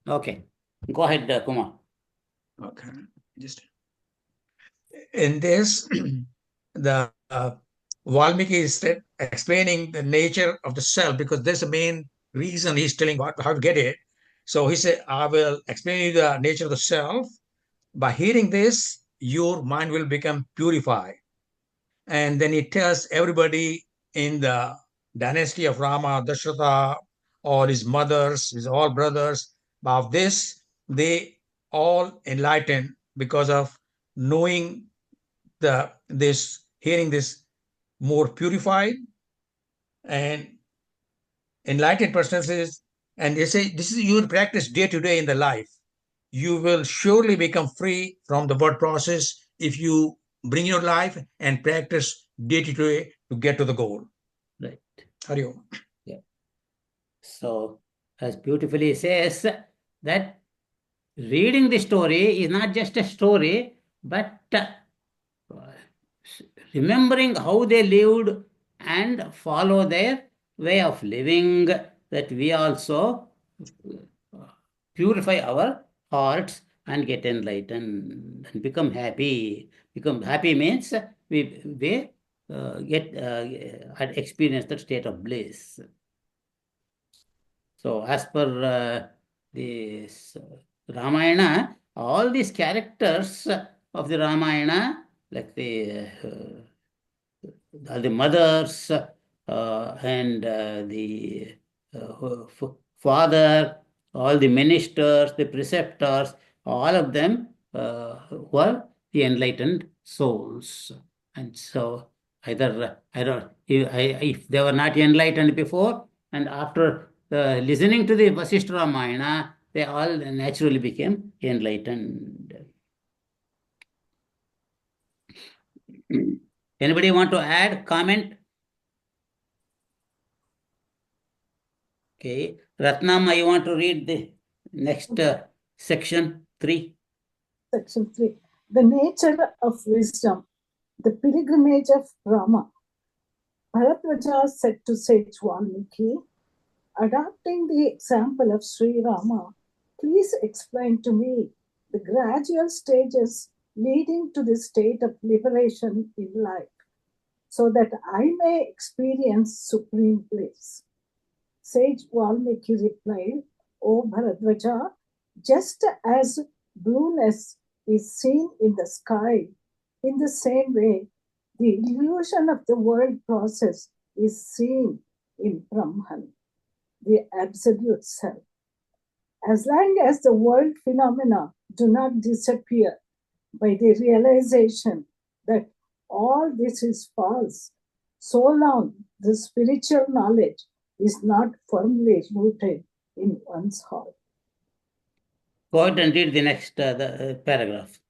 Okay. Go ahead, Kumar. Okay. Just in this, the Valmiki is explaining the nature of the self because that's the main reason he's telling how to get it. So he said, I will explain you the nature of the self. By hearing this, your mind will become purified. And then he tells everybody in the dynasty of Rama, Dasharatha, all his mothers, his all brothers, of this, they all enlightened because of knowing hearing this more purified and enlightened personages. And they say this is your practice day to day in the life. You will surely become free from the birth process if you bring your life and practice day to day to get to the goal. Right. Hari Om. Yeah. So, as beautifully says, that reading the story is not just a story, but remembering how they lived and follow their way of living, that we also purify our hearts and get enlightened and become happy. Become happy means we get experience the state of bliss. So, as per this Ramayana, all these characters of the Ramayana, like all the mothers and the father, all the ministers, the preceptors, all of them were the enlightened souls. And so, if they were not enlightened before, and after listening to the Vashista Ramayana, they all naturally became enlightened. Anybody want to add, comment? Okay. Ratnam, I want to read the next section 3. Section 3. The nature of wisdom, the pilgrimage of Rama. Bharadwaja said to Sage Valmiki, adopting the example of Sri Rama, please explain to me the gradual stages leading to the state of liberation in life, so that I may experience supreme bliss. Sage Valmiki replied, O Bharadwaja, just as blueness is seen in the sky, in the same way, the illusion of the world process is seen in Brahman, the absolute self. As long as the world phenomena do not disappear by the realization that all this is false, so long the spiritual knowledge is not firmly rooted in one's heart. Go ahead and read the next paragraph.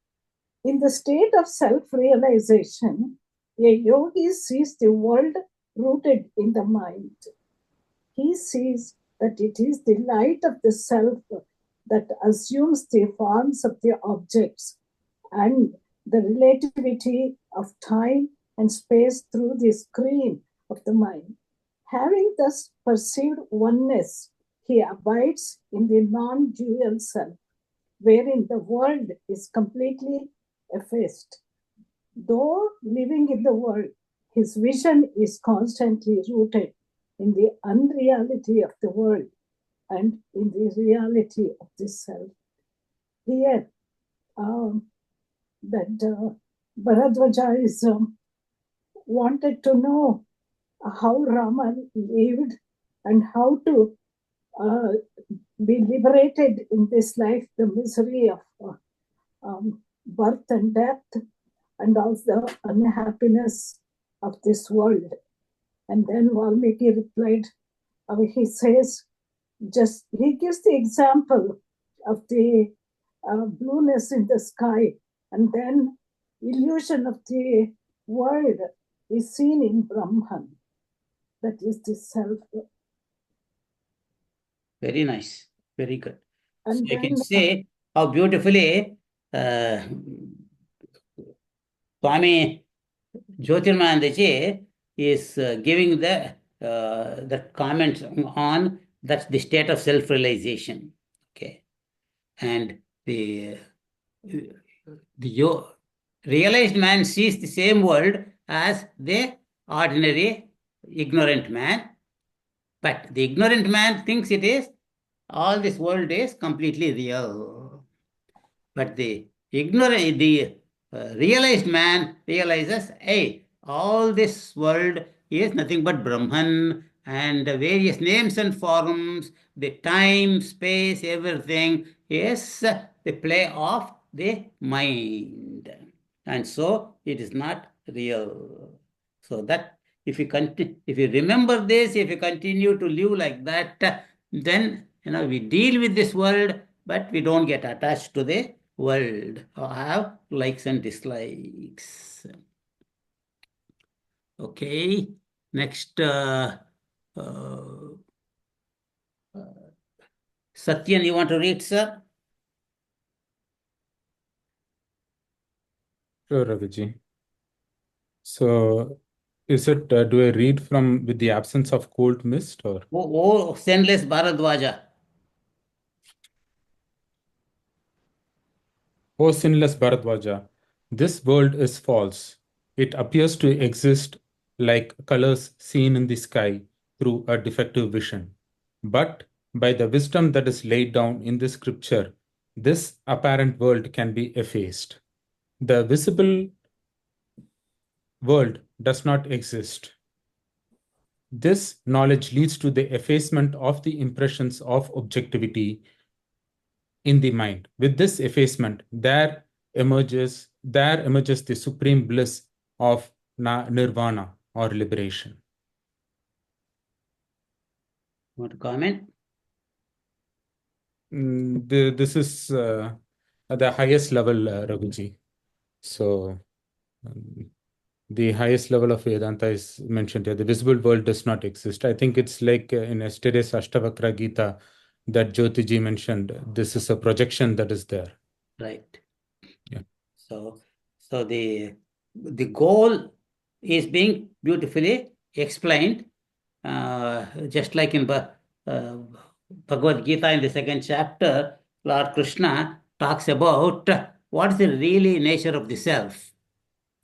In the state of self-realization, a yogi sees the world rooted in the mind. He sees that it is the light of the self that assumes the forms of the objects and the relativity of time and space through the screen of the mind. Having thus perceived oneness, he abides in the non-dual self, wherein the world is completely effaced. Though living in the world, his vision is constantly rooted in the unreality of the world and in the reality of the self. Here, Bharadwaja is wanted to know how Rama lived and how to be liberated in this life, the misery of birth and death, and also unhappiness of this world. And then Valmiki replied, he says, he gives the example of the blueness in the sky, and then illusion of the world is seen in Brahman. That is the self. Very nice. Very good. And so then, you can say how beautifully Swami Jyotirmanandaji is giving the comments on that's the state of self-realization. Okay. And the realized man sees the same world as the ordinary ignorant man, but the ignorant man thinks it is all this world is completely real. But the realized man realizes, hey, all this world is nothing but Brahman and the various names and forms, the time, space, everything is the play of the mind. And so it is not real. So that if you remember this, if you continue to live like that, then we deal with this world, but we don't get attached to the world or have likes and dislikes. Okay, next, uh, Satyan, you want to read, sir? Sure, Raviji. So, is it, do I read from with the absence of cold mist or? Oh, Senless Bharadwaja. O sinless Bharadwaja, this world is false. It appears to exist like colors seen in the sky through a defective vision. But by the wisdom that is laid down in the scripture, this apparent world can be effaced. The visible world does not exist. This knowledge leads to the effacement of the impressions of objectivity in the mind. With this effacement, there emerges the supreme bliss of nirvana or liberation. Want to comment? This is at the highest level, Raghuji. So the highest level of Vedanta is mentioned here. The visible world does not exist. I think it's like in yesterday's Ashtavakra Gita that Jyotiji mentioned. This is a projection that is there. Right. Yeah. So the goal is being beautifully explained, just like in Bhagavad Gita in the second chapter, Lord Krishna talks about what is the really nature of the self.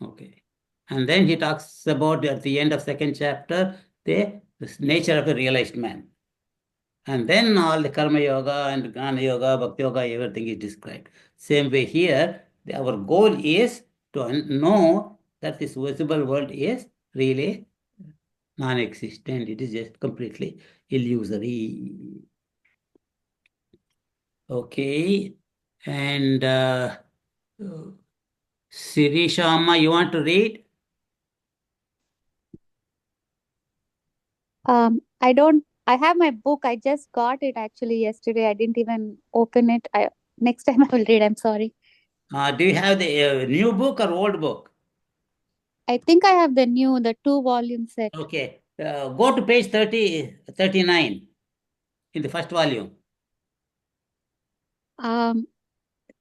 Okay. And then he talks about at the end of second chapter the nature of a realized man. And then all the karma yoga and gnana yoga, bhakti yoga, everything is described. Same way here, our goal is to know that this visible world is really non-existent. It is just completely illusory. Okay. And Sirisha Amma, you want to read? I have my book. I just got it actually yesterday. I didn't even open it. Next time I will read. I'm sorry. Do you have the new book or old book? I think I have the 2-volume set. Okay. Go to page 39 in the first volume.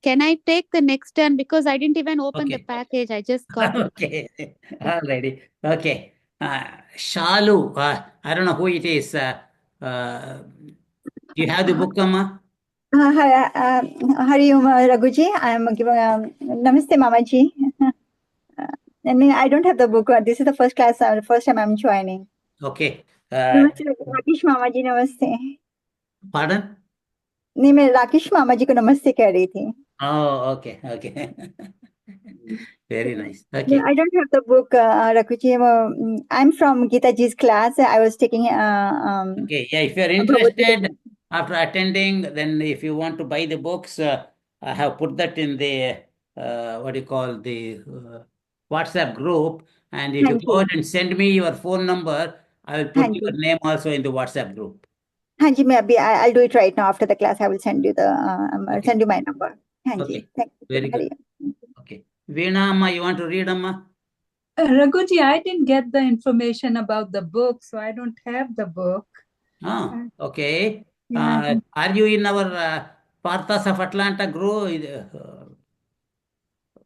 Can I take the next turn because I didn't even open the Okay. package. I just got it. Okay. Alrighty. Okay. Shalu, I don't know who it is. Do you have the book, Amma? Hari Om Raghuji. I am giving Namaste Mamaji. And I don't have the book. This is the first class, first time I'm joining. Okay. नमस्ते राकेश मामा जी नमस्ते Pardon? नहीं मैं राकेश मामा जी को नमस्ते कह रही थी Oh, okay. Okay. Very nice. No, Okay. I don't have the book, Rakuji. I'm from Gita ji's class. I was taking Okay. Yeah, if you're Bhagavad Gita. interested after attending, then if you want to buy the books, I have put that in the what do you call the WhatsApp group. And if हाँ you go ji ahead and send me your phone number, I will हाँ put your ji name also in the WhatsApp group. हाँ जी मैं अभी I'll do it right now after the class. I will send you the I'll Okay. send you my number. हाँ जी Okay. thank you. Very good. Hari Om. Okay. Veena, Amma, you want to read, Amma? Raghuji, I didn't get the information about the book, so I don't have the book. Ah, okay. Yeah, Are you in our Parthas of Atlanta group?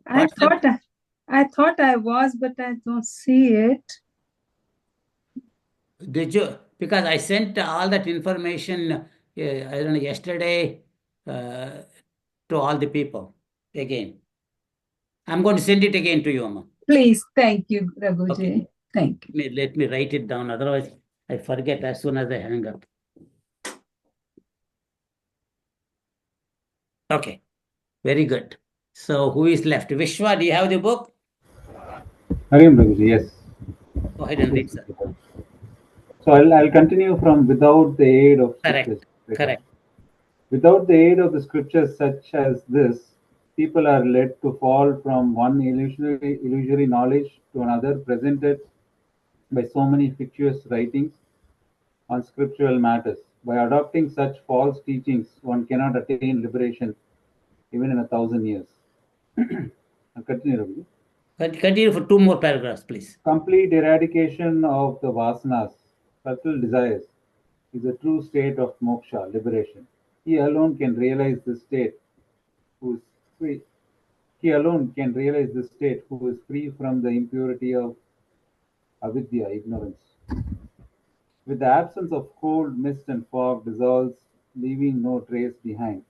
I WhatsApp? thought I was, but I don't see it. Did you? Because I sent all that information, I don't know, yesterday. to all the people again. I'm going to send it again to you, Amma. Please, thank you, Raghuji. Okay. Thank you. Let me write it down. Otherwise, I forget as soon as I hang up. Okay. Very good. So who is left? Vishwa, do you have the book? Hariam Raghuji, yes. Go ahead and read, sir. So I'll continue from without the aid of scriptures. Correct. Without the aid of the scriptures such as this, people are led to fall from one illusory knowledge to another presented by so many fictitious writings on scriptural matters. By adopting such false teachings, one cannot attain liberation even in 1,000 years. I'll continue, Raghuji. Continue for 2 more paragraphs, please. Complete eradication of the vasanas, subtle desires, is a true state of moksha, liberation. He alone can realize this state who is free. He alone can realize this state who is free from the impurity of avidya, ignorance. With the absence of cold, mist, and fog dissolves, leaving no trace behind.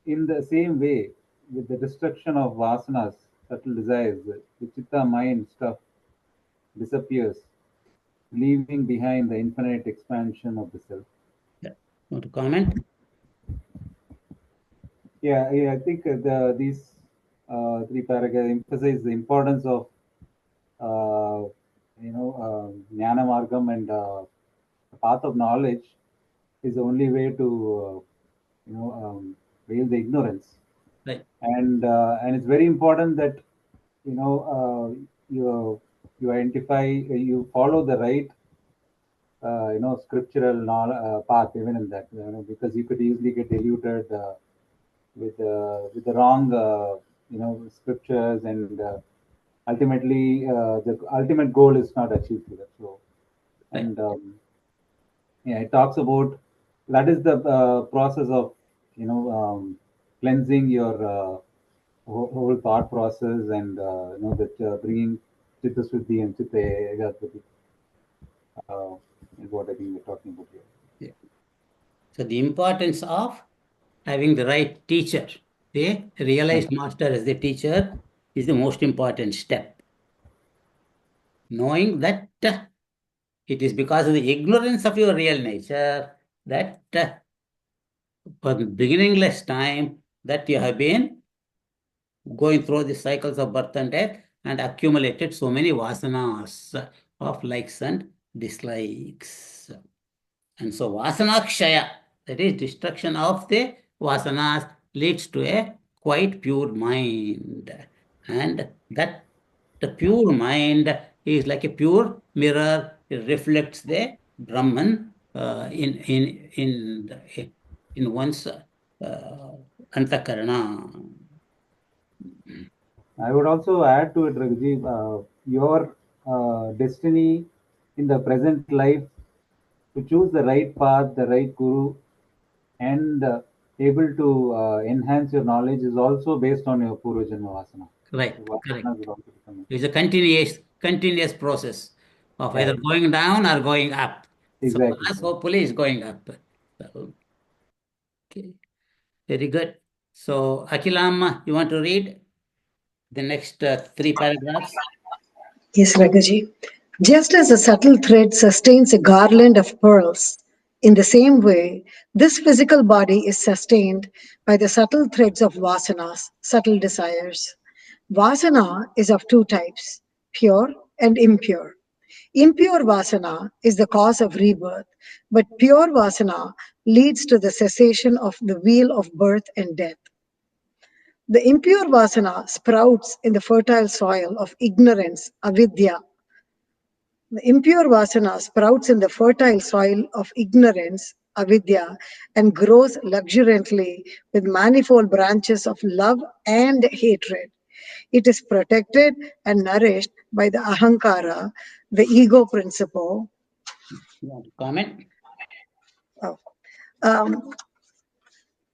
In the same way, with the destruction of vasanas, subtle desires, the chitta mind stuff disappears, leaving behind the infinite expansion of the self. Yeah. Want to comment? Yeah, I think these 3 paragraphs emphasize the importance of jnana margam, and the path of knowledge is the only way to veil the ignorance. Right. And it's very important that you identify, you follow the right scriptural path even in that, because you could easily get diluted with the wrong scriptures, and ultimately the ultimate goal is not achieved with it. So, and yeah, it talks about that is the process of cleansing your whole thought process, and that bringing chitta suddhi and chitta ekagati is what I think we're talking about here. Yeah. So the importance of having the right teacher, the realized master as the teacher, is the most important step. Knowing that it is because of the ignorance of your real nature that for the beginningless time that you have been going through the cycles of birth and death and accumulated so many vasanas of likes and dislikes. And so vasanakshaya, that is destruction of the vasanas, leads to a quite pure mind. And that the pure mind is like a pure mirror. It reflects the Brahman in one's antakarana. I would also add to it, Raghuji, your destiny in the present life to choose the right path, the right guru, and able to enhance your knowledge is also based on your Purva Janma Vasana. Right, So correct. vasanas will also become- It's a continuous process of either Right. going down or going up. Exactly. So us hopefully is going up. So, okay, very good. So Akilamma, you want to read the next 3 paragraphs? Yes, Raghuji. Just as a subtle thread sustains a garland of pearls, in the same way, this physical body is sustained by the subtle threads of vasanas, subtle desires. Vasana is of 2 types, pure and impure. Impure vasana is the cause of rebirth, but pure vasana leads to the cessation of the wheel of birth and death. The impure vasana sprouts in the fertile soil of ignorance, avidya. The impure vasana sprouts in the fertile soil of ignorance, avidya, and grows luxuriantly with manifold branches of love and hatred. It is protected and nourished by the ahankara, the ego principle. You want to comment? Oh.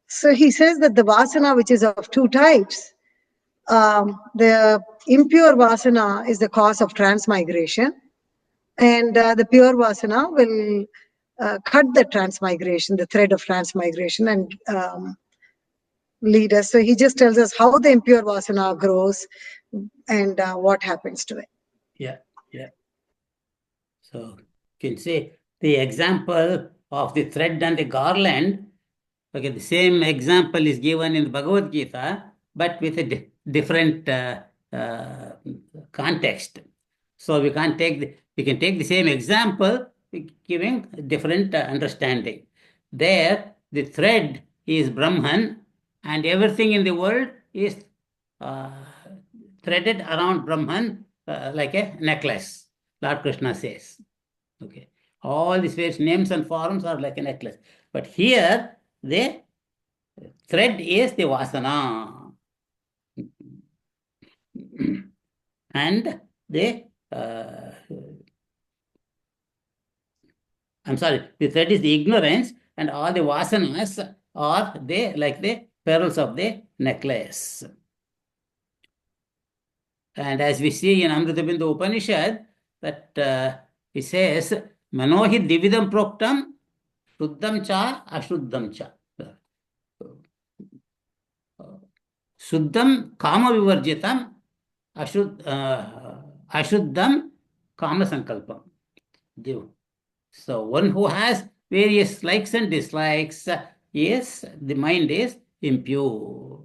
So he says that the vasana, which is of 2 types, the impure vasana is the cause of transmigration, and the pure vasana will cut the transmigration, the thread of transmigration, and lead us. So he just tells us how the impure vasana grows and what happens to it. Yeah, yeah. So you can say the example of the thread and the garland. Okay, the same example is given in the Bhagavad Gita, but with a different uh, context. So we can take the same example, giving different understanding. There, the thread is Brahman, and everything in the world is uh, threaded around Brahman like a necklace. Lord Krishna says. Okay, all these various names and forms are like a necklace, but here the thread is the vasana, and the I'm sorry, the thread is the ignorance, and all the vasanas are they like the pearls of the necklace. And as we see in Amritabindu Upanishad, that he says, Manohi dividam proktam, shuddham cha, ashuddham cha. Shuddham kama vivarjitam, ashuddham kama sankalpam. So one who has various likes and dislikes, yes, the mind is impure.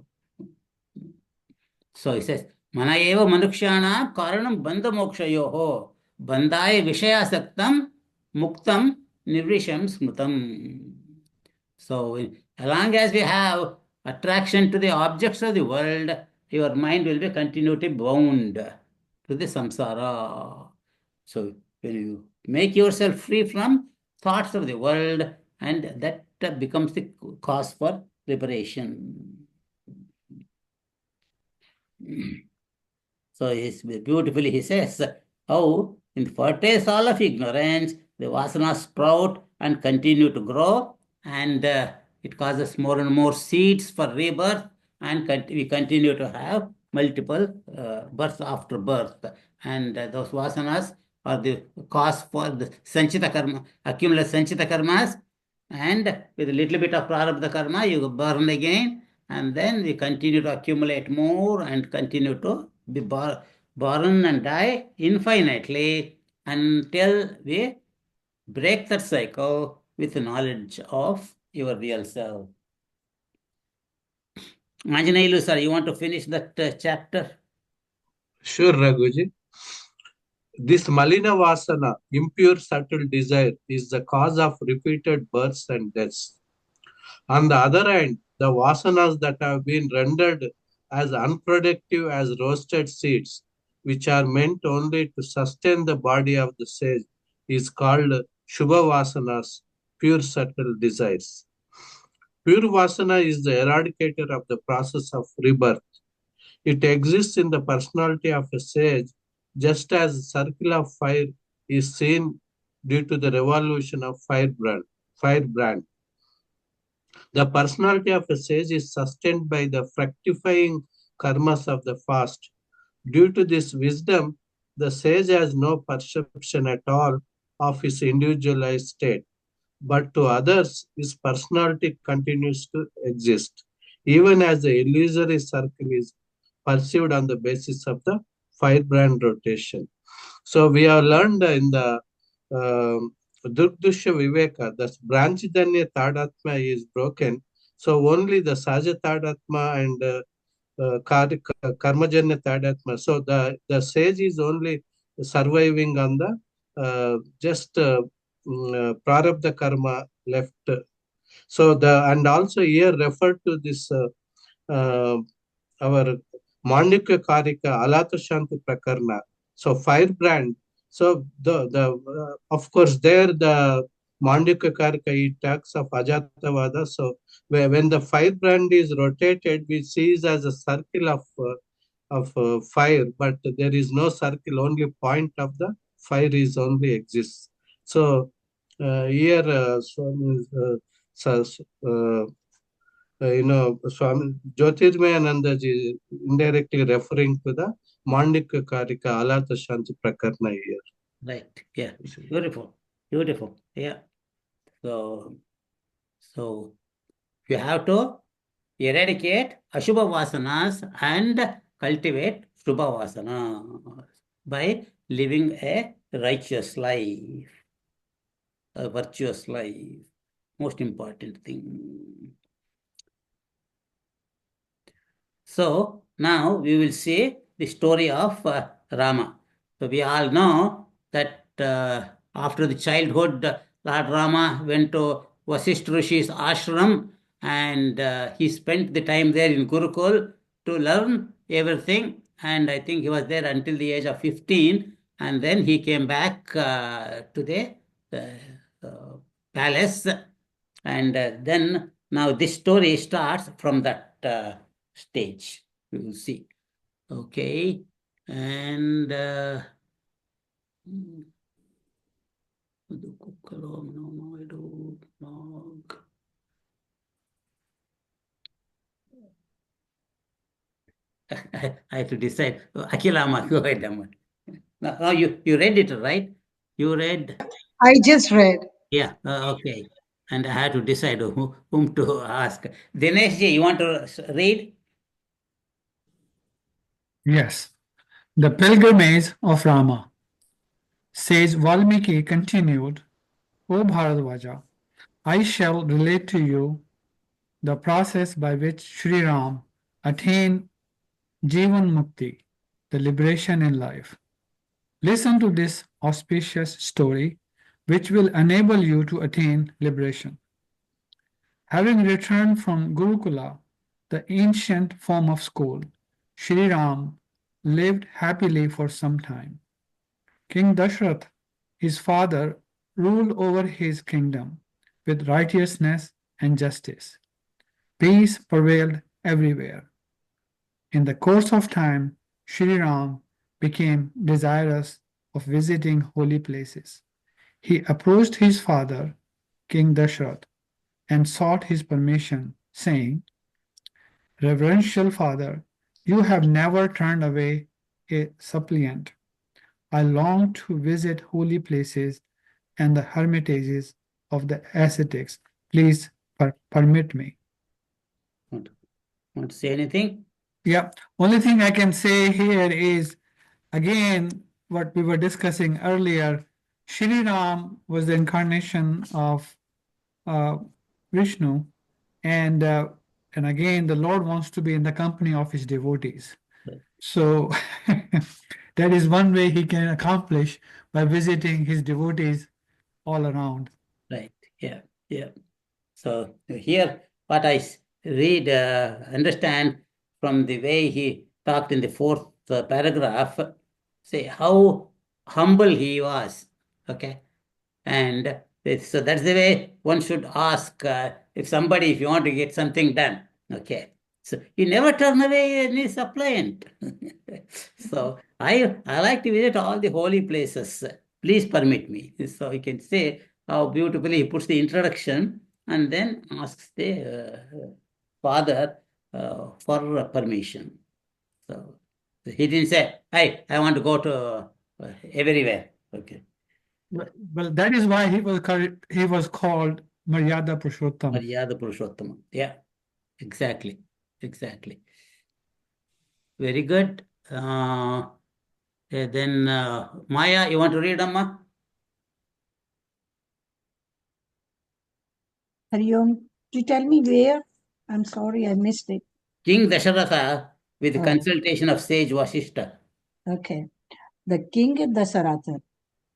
So he says, Mana eva manukshyanam karanam bandha mokshayoho, bandhaya vishayasaktam muktam nivrisham smrutam. So as long as we have attraction to the objects of the world, your mind will be continually bound to the samsara. So when you make yourself free from thoughts of the world, and that becomes the cause for liberation. So beautifully he says, how in the fertile soil of ignorance, the vasanas sprout and continue to grow, and it causes more and more seeds for rebirth, and we continue to have multiple births after birth. And those vasanas are the cause for the sanchita karma, accumulate sanchita karmas, and with a little bit of prarabdha karma, you burn again, and then we continue to accumulate more and continue to be born and die infinitely until we break that cycle with knowledge of your real self. Anjaneyulu sir, you want to finish that chapter? Sure, Raghuji. This Malina Vasana, impure subtle desire, is the cause of repeated births and deaths. On the other hand, the Vasanas that have been rendered as unproductive as roasted seeds, which are meant only to sustain the body of the sage, is called Shubha Vasanas, pure subtle desires. Pure Vasana is the eradicator of the process of rebirth. It exists in the personality of a sage, just as a circle of fire is seen due to the revolution of firebrand. The personality of a sage is sustained by the fructifying karmas of the fast. Due to this wisdom, the sage has no perception at all of his individualized state, but to others, his personality continues to exist, even as the illusory circle is perceived on the basis of the firebrand rotation. So we have learned in the Durgdusha Viveka, that Branchidanya Tadatma is broken. So only the Saja Tadatma and Karmajanya Tadatma. So the sage is only surviving on the just Prarabdha Karma left. So and also here referred to this our Mandukya Karika Alata Shanti Prakarna. So firebrand. So of course there the Mandukya Karika it talks of Ajatavada. So when the firebrand is rotated, we see it as a circle of fire, but there is no circle. Only point of the fire is only exists. So here Swami Jyotirmayananda ji indirectly referring to the Mandika Karika Alata Shanti Prakarna here. Right. Yeah. Beautiful. Beautiful. Yeah. So you have to eradicate Ashubha Vasanas and cultivate Shubha Vasanas by living a righteous life, a virtuous life. Most important thing. So now we will see the story of Rama. So we all know that after the childhood, Lord Rama went to Vasishtha Rishi's ashram, and he spent the time there in Gurukul to learn everything. And I think he was there until the age of 15, and then he came back to the palace. And then now this story starts from that stage. We will see. Okay. And I have to decide. Akilama, go ahead, Amma. Now you read it, right? You read? I just read. Yeah, okay. And I had to decide whom to ask. Dinesh ji, you want to read? Yes. The pilgrimage of Rama. Sage Valmiki continued, O Bharadwaja, I shall relate to you the process by which Sri Ram attained Jivan Mukti, the liberation in life. Listen to this auspicious story, which will enable you to attain liberation. Having returned from Gurukula, the ancient form of school, Sri Ram lived happily for some time. King Dashrath, his father, ruled over his kingdom with righteousness and justice. Peace prevailed everywhere. In the course of time, Sri Ram became desirous of visiting holy places. He approached his father, King Dashrath, and sought his permission, saying, Reverential father, you have never turned away a suppliant. I long to visit holy places and the hermitages of the ascetics. Please permit me. Want to say anything? Yeah, only thing I can say here is, again, what we were discussing earlier, Shri Ram was the incarnation of Vishnu, and again, the Lord wants to be in the company of his devotees. Right. So that is one way he can accomplish by visiting his devotees all around. Right. Yeah. Yeah. So here, what I read, understand from the way he talked in the fourth paragraph, say how humble he was. Okay. And so that's the way one should ask if somebody, if you want to get something done. Okay. So you never turn away any suppliant. So I like to visit all the holy places. Please permit me. So you can say how beautifully he puts the introduction and then asks the father for permission. So he didn't say, "Hey, I want to go to everywhere." Okay. Well, that is why he was called Maryada Purushottam. Maryada Purushottama. Yeah, exactly. Exactly. Very good. Then Maya, you want to read, Amma? Hari Om. To tell me where? I'm sorry, I missed it. King Dasharatha with the Oh. consultation of sage Vashista. Okay. The king Dasaratha,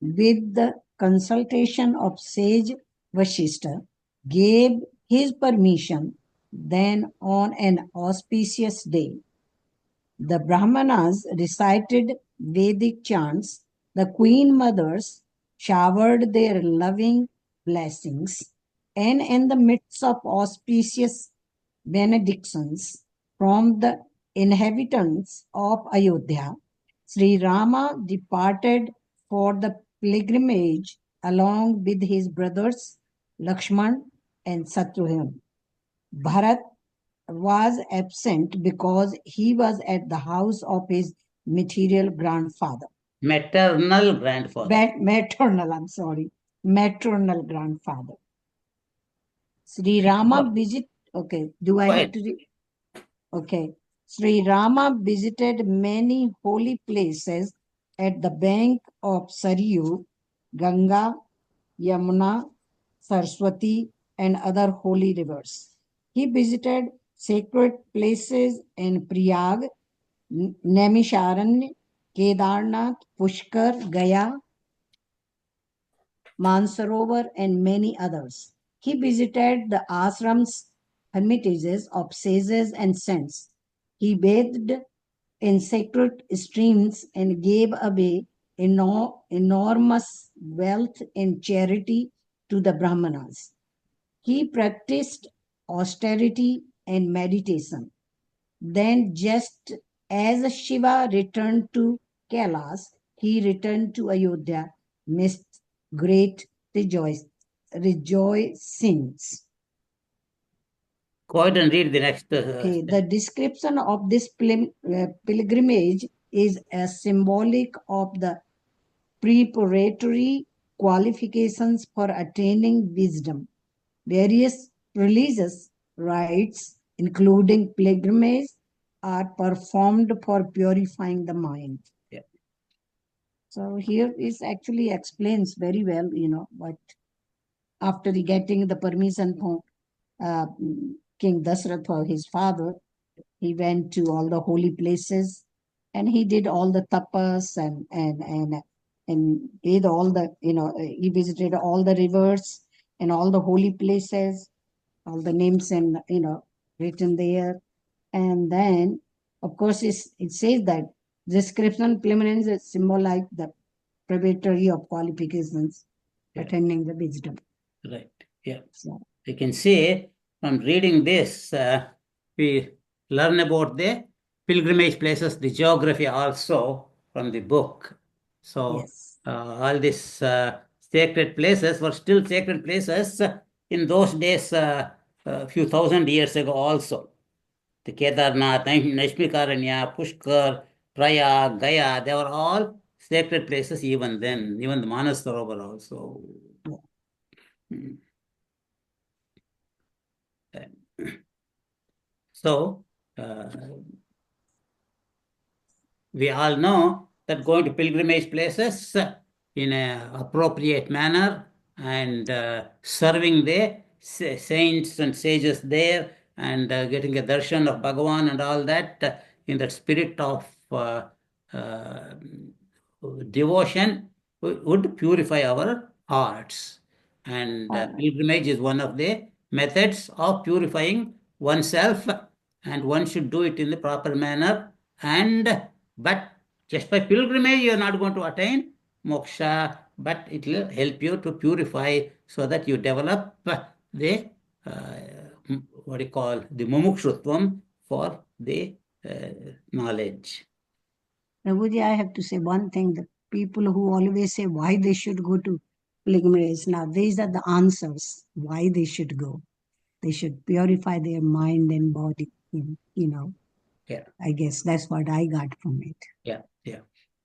with the consultation of sage Vashista, gave his permission. Then, on an auspicious day, the Brahmanas recited Vedic chants. The queen mothers showered their loving blessings, and in the midst of auspicious benedictions from the inhabitants of Ayodhya, Sri Rama departed for the pilgrimage along with his brothers Lakshman and Shatrughan. Bharat was absent because he was at the house of his material grandfather. Maternal grandfather. Maternal, I'm sorry. Maternal grandfather. Sri Rama visit. Okay, do I have to read? Okay. Sri Rama visited many holy places at the bank of Saryu, Ganga, Yamuna, Saraswati, and other holy rivers. He visited sacred places in Prayag, Naimisharanya, Kedarnath, Pushkar, Gaya, Mansarovar, and many others. He visited the ashrams, hermitages of sages and saints. He bathed in sacred streams and gave away enormous wealth in charity to the Brahmanas. He practiced austerity and meditation. Then, just as Shiva returned to Kailas, he returned to Ayodhya midst great rejoicings. Go ahead and read the next. Okay, the description of this pilgrimage is a symbolic of the preparatory qualifications for attaining wisdom. Various religious rites, including pilgrimage, are performed for purifying the mind. Yeah. So here is actually explains very well, what after getting the permission from King Dasratha, his father, he went to all the holy places and he did all the tapas and did all the, he visited all the rivers and all the holy places, all the names and, written there. And then, of course, it says that description preliminaries symbolize the preparatory of qualifications attending the wisdom. Right. Yeah. So, You can see from reading this, we learn about the pilgrimage places, the geography also from the book. So yes. all these sacred places were still sacred places in those days, a few thousand years ago also. The Kedarnath, Naishmikaranya, Pushkar, Prayag, Gaya, they were all sacred places even then, even the Manasarovar also. Hmm. So, we all know that going to pilgrimage places in an appropriate manner and serving the saints and sages there and getting a darshan of Bhagavan and all that in that spirit of uh, devotion would purify our hearts. And pilgrimage is one of the methods of purifying oneself, and one should do it in the proper manner. But just by pilgrimage, you are not going to attain moksha, but it will help you to purify so that you develop the what you call the mumukshutvam for the knowledge. Prabhuji, I have to say one thing. The people who always say why they should go to pilgrimage, now these are the answers why they should go. They should purify their mind and body, Yeah. I guess that's what I got from it. Yeah.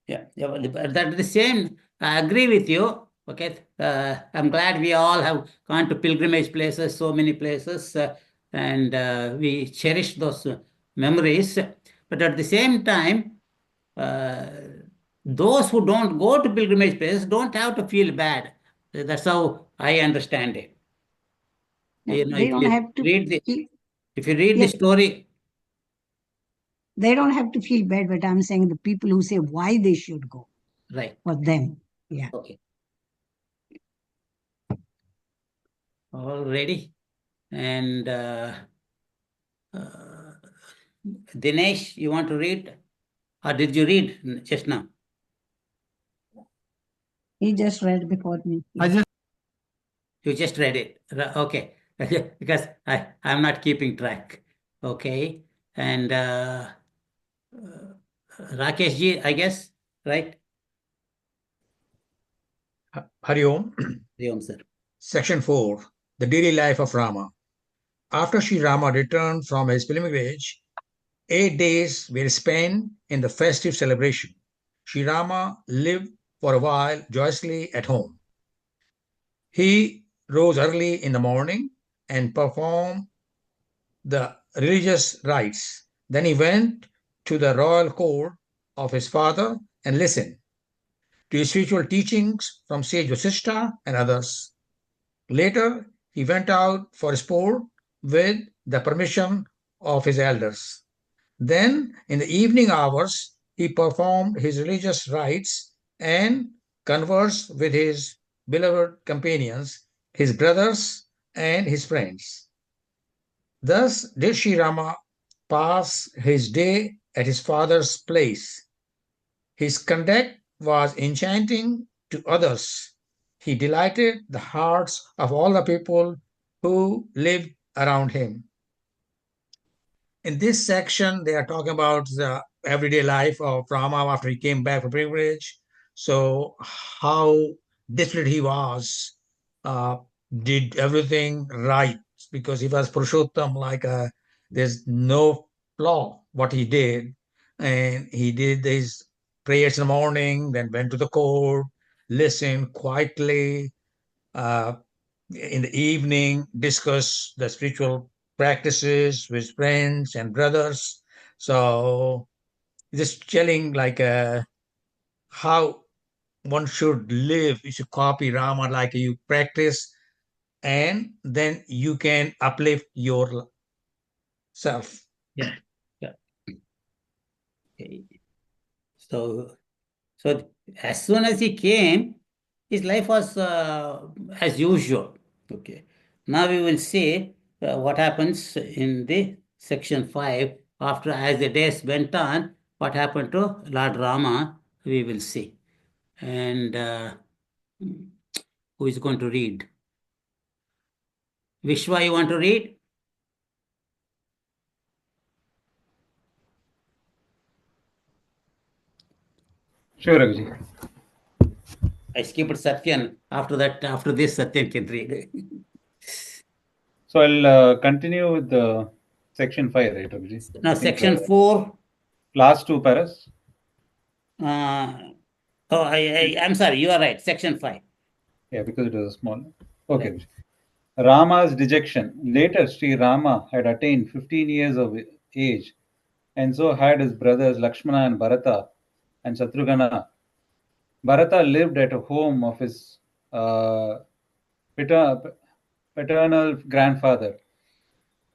That's the same. I agree with you. Okay. I'm glad we all have gone to pilgrimage places, so many places, and we cherish those memories. But at the same time, those who don't go to pilgrimage places don't have to feel bad. That's how I understand it. They don't have to if you read the story, they don't have to feel bad, but I'm saying the people who say why they should go. Right. For them. Yeah. Okay. All ready. And Dinesh, you want to read? Or did you read just now? He just read before me. You just read it. Okay. Because I'm not keeping track. Okay. And Rakesh ji, I guess, right? Hari Om. Hari Om, sir. Section 4, the daily life of Rama. After Sri Rama returned from his pilgrimage, 8 days were spent in the festive celebration. Sri Rama lived for a while joyously at home. He rose early in the morning and performed the religious rites. Then he went to the royal court of his father and listened to his spiritual teachings from sage Vashista and others. Later, he went out for sport with the permission of his elders. Then, in the evening hours, he performed his religious rites and conversed with his beloved companions, his brothers, and his friends. Thus did Sri Rama pass his day at his father's place. His conduct was enchanting to others. He delighted the hearts of all the people who lived around him. In this section, they are talking about the everyday life of Rama after he came back from pilgrimage. So, how disciplined he was, uh, did everything right because he was Purushottam, like there's no flaw what he did. And he did his prayers in the morning, then went to the court, listened quietly, uh, in the evening, discuss the spiritual practices with friends and brothers. So just telling like how one should live. You should copy Rama, like you practice, and then you can uplift yourself. Yeah. Yeah. Okay. So as soon as he came, his life was as usual. Okay. Now we will see what happens in the section 5 after as the days went on, what happened to Lord Rama, we will see. And who is going to read? Vishwa, you want to read? Sure, Raghuji. I skipped Satyan. After that, after this, Satyan can read. So I'll continue with the section 5, right, Raghuji? Now, section 4. Last two paras. I'm sorry, you are right. Section 5. Yeah, because it was small. Okay. Right. Rama's dejection. Later, Sri Rama had attained 15 years of age, and so had his brothers Lakshmana and Bharata and Shatrugana. Bharata lived at a home of his paternal grandfather.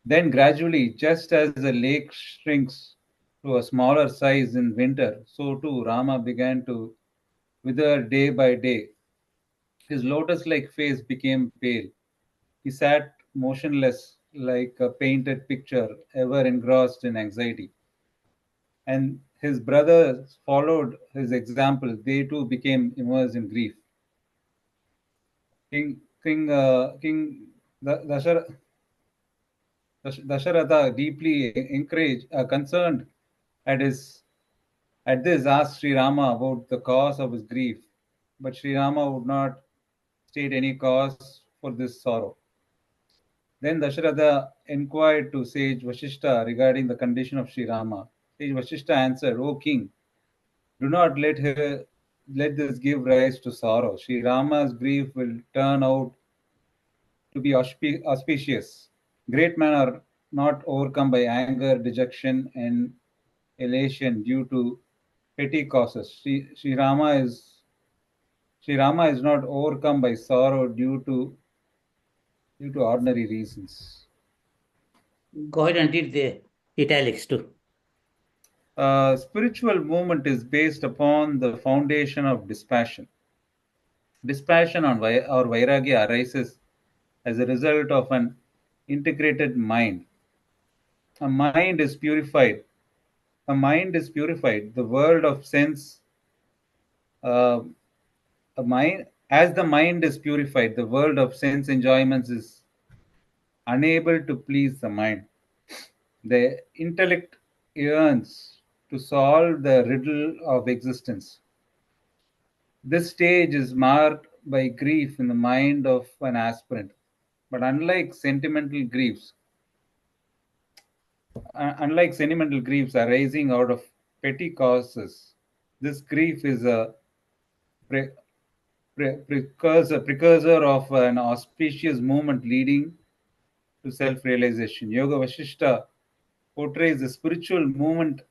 Then gradually, just as the lake shrinks to a smaller size in winter, so too Rama began to wither day by day. His lotus-like face became pale. He sat motionless like a painted picture, ever engrossed in anxiety. And his brothers followed his example. They too became immersed in grief. King Dasharatha, deeply encouraged, concerned at this, asked Sri Rama about the cause of his grief, but Sri Rama would not state any cause for this sorrow. Then Dasharatha inquired to sage Vashista regarding the condition of Sri Rama. Sage Vashista answered, "O king, do not let this give rise to sorrow. Sri Rama's grief will turn out to be auspicious. Great men are not overcome by anger, dejection, and elation due to petty causes. Sri Rama is not overcome by sorrow due to ordinary reasons." Go ahead and read the italics too. Spiritual movement is based upon the foundation of dispassion. Dispassion or vairagya arises as a result of an integrated mind. A mind is purified. A mind is purified. The world of sense, uh, a mind, as the mind is purified, the world of sense enjoyments is unable to please the mind. The intellect yearns to solve the riddle of existence. This stage is marked by grief in the mind of an aspirant. But unlike sentimental griefs arising out of petty causes, this grief is a precursor of an auspicious movement leading to self-realization. Yoga Vashishta portrays the spiritual movement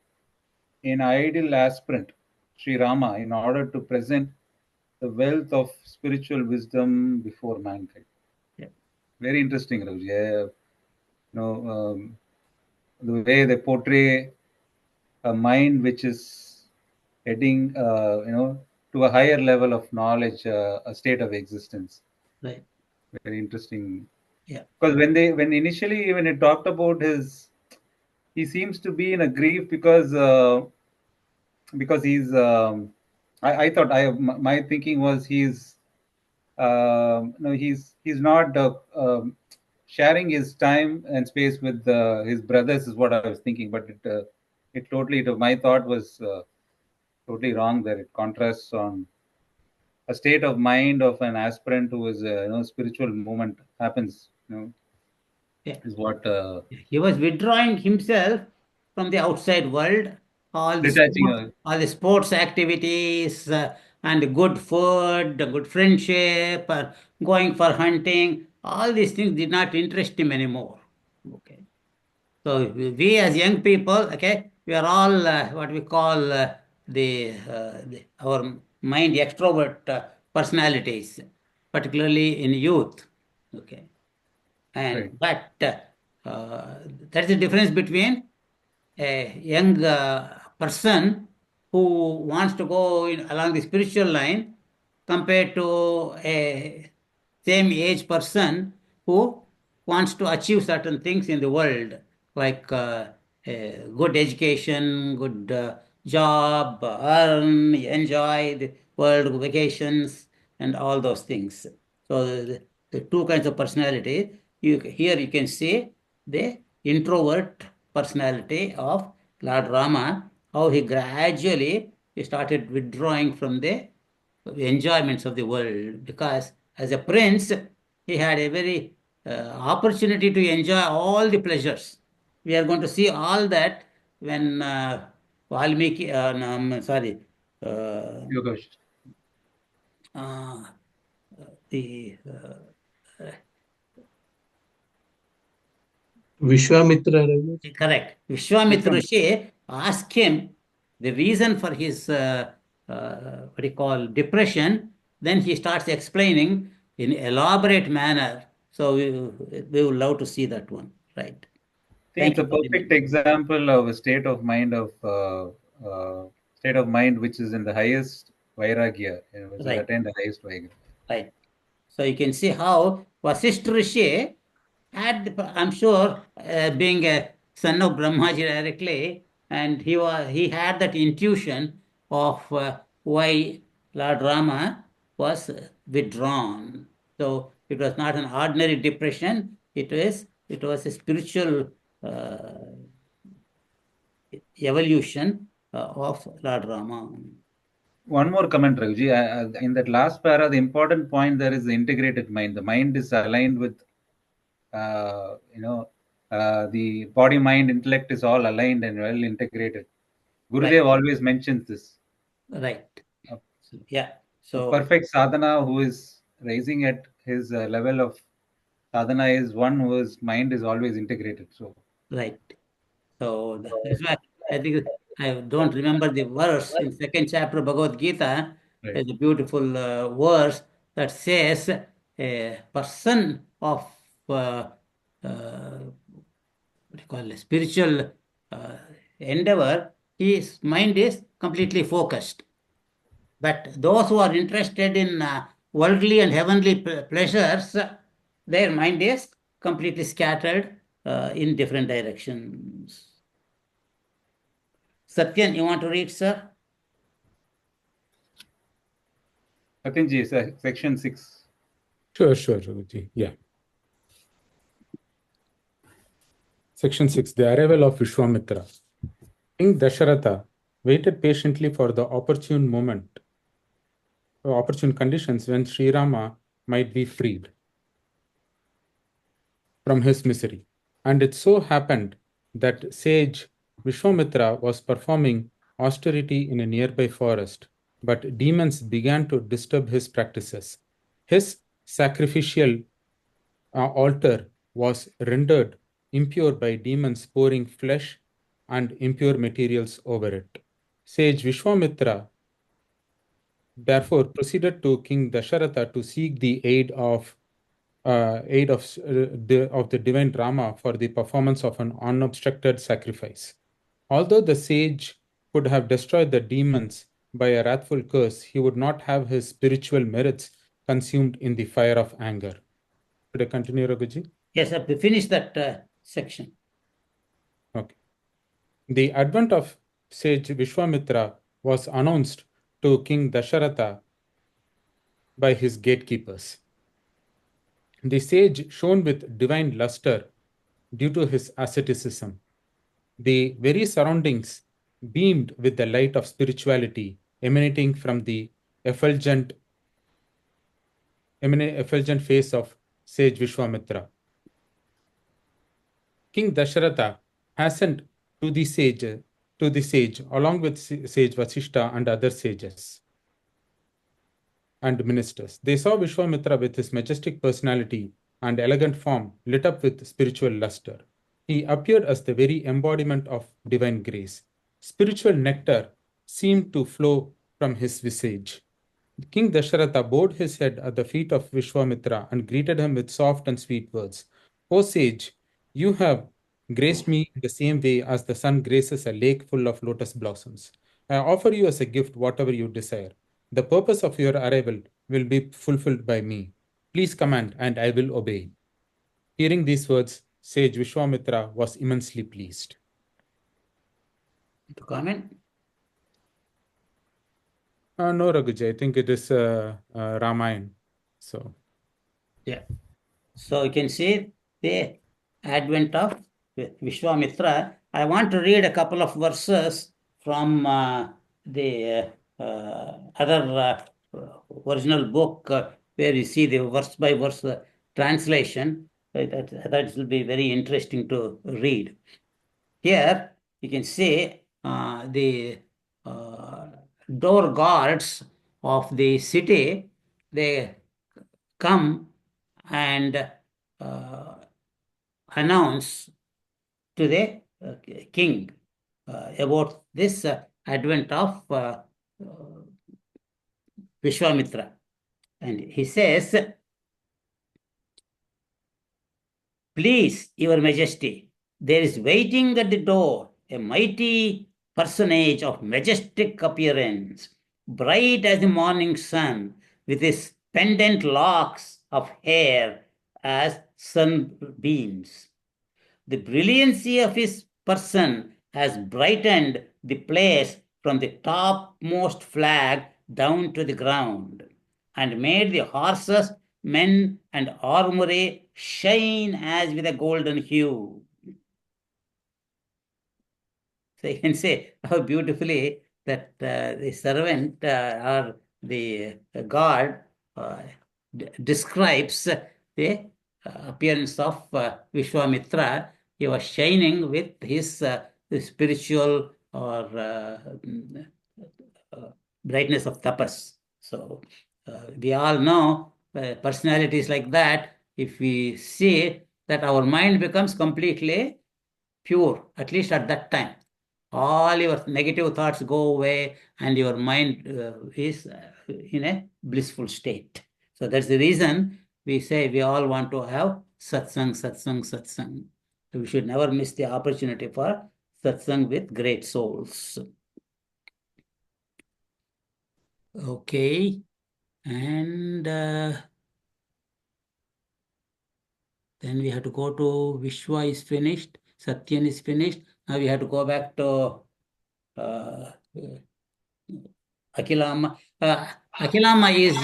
in ideal aspirant, Sri Rama, in order to present the wealth of spiritual wisdom before mankind. Yeah. Very interesting, Ravi. Yeah. The way they portray a mind which is heading, to a higher level of knowledge, a state of existence. Right. Very interesting. Yeah. Because when initially when it talked about he seems to be in a grief because he's. I thought my thinking was no, he's not sharing his time and space with his brothers is what I was thinking, but my thought was totally wrong there. It contrasts on a state of mind of an aspirant who is spiritual movement happens. Yeah. Is what He was withdrawing himself from the outside world, detaching. all the sports activities, and good food, good friendship, going for hunting. All these things did not interest him anymore. Okay. So we as young people, okay, we are all what we call our mind extrovert personalities, particularly in youth. Okay. Right. But that's the difference between a young person who wants to go along the spiritual line compared to a same age person who wants to achieve certain things in the world, like a good education, good job, earn, enjoy the world vacations, and all those things. So the two kinds of personality. Here you can see the introvert personality of Lord Rama, how he started withdrawing from the enjoyments of the world, because as a prince he had a very opportunity to enjoy all the pleasures. We are going to see all that when Valmiki, no, sorry, Yoga. uh, the Vishwamitra, Ravi. correct. Vishwamitra Rishi asked him the reason for his what do you call depression. Then he starts explaining in elaborate manner. So we would love to see that one. Right. I think Thank it's a you very much. perfect example of a state of mind which is in the highest vairagya, which has Right. attained the highest vairagya. Right. So you can see how Vasishtha Rishi had, I'm sure, being a son of Brahmaji directly, and he had that intuition of why Lord Rama was withdrawn. So it was not an ordinary depression. It was a spiritual evolution of Lord Rama. One more comment, Raghuji. In that last para, the important point there is the integrated mind. The mind is aligned with, the body, mind, intellect is all aligned and well integrated. Gurudev always mentions this. Right. Yeah. The So perfect sadhana who is raising at his level of sadhana is one whose mind is always integrated. So right. So that's why I think I don't remember the verse in second chapter of Bhagavad Gita. right. There's a beautiful verse that says a person of what do you call it, spiritual endeavor, his mind is completely focused. But those who are interested in worldly and heavenly pleasures, their mind is completely scattered in different directions. Satyan, you want to read, sir? Satyanji, section 6. Sure, Raghuji. Yeah. Section 6, the arrival of Vishwamitra. King Dasharatha waited patiently for the opportune conditions when Sri Rama might be freed from his misery. And it so happened that sage Vishwamitra was performing austerity in a nearby forest, but demons began to disturb his practices. His sacrificial altar was rendered impure by demons pouring flesh and impure materials over it. Sage Vishwamitra therefore proceeded to King Dasharatha to seek the aid of the divine Rama for the performance of an unobstructed sacrifice. Although the sage could have destroyed the demons by a wrathful curse, he would not have his spiritual merits consumed in the fire of anger. Should I continue, Raghuji? Yes, sir. Finish that section. Okay. The advent of sage Vishwamitra was announced to King Dasharatha by his gatekeepers. The sage shone with divine luster due to his asceticism. The very surroundings beamed with the light of spirituality emanating from the effulgent face of sage Vishwamitra. King Dasharatha hastened to the sage along with sage Vashista and other sages and ministers. They saw Vishwamitra with his majestic personality and elegant form lit up with spiritual luster. He appeared as the very embodiment of divine grace. Spiritual nectar seemed to flow from his visage. King Dasharatha bowed his head at the feet of Vishwamitra and greeted him with soft and sweet words. O sage, you have graced me in the same way as the sun graces a lake full of lotus blossoms. I offer you as a gift whatever you desire. The purpose of your arrival will be fulfilled by me. Please command, and I will obey. Hearing these words, sage Vishwamitra was immensely pleased. To comment? No, Raghuji, I think it is Ramayana. So, yeah. So you can see the advent of Vishwamitra. I want to read a couple of verses from the other original book where you see the verse by verse translation. That will be very interesting to read. Here you can see the door guards of the city, they come and announce to the king about this advent of Vishwamitra. And he says, please, your majesty, there is waiting at the door a mighty personage of majestic appearance, bright as the morning sun, with his pendant locks of hair as sunbeams. The brilliancy of his person has brightened the place from the topmost flag down to the ground, and made the horses, men, and armory shine as with a golden hue. So you can say how beautifully that the servant or the guard describes the appearance of Vishwamitra. He was shining with his spiritual or brightness of tapas. So we all know personalities like that. If we see that, our mind becomes completely pure, at least at that time. All your negative thoughts go away and your mind is in a blissful state. So that's the reason we say we all want to have satsang, satsang, satsang. So we should never miss the opportunity for satsang with great souls. Okay. And then we have to go to Vishwa is finished, Satyan is finished. Now we have to go back to Akilama. Akilama, is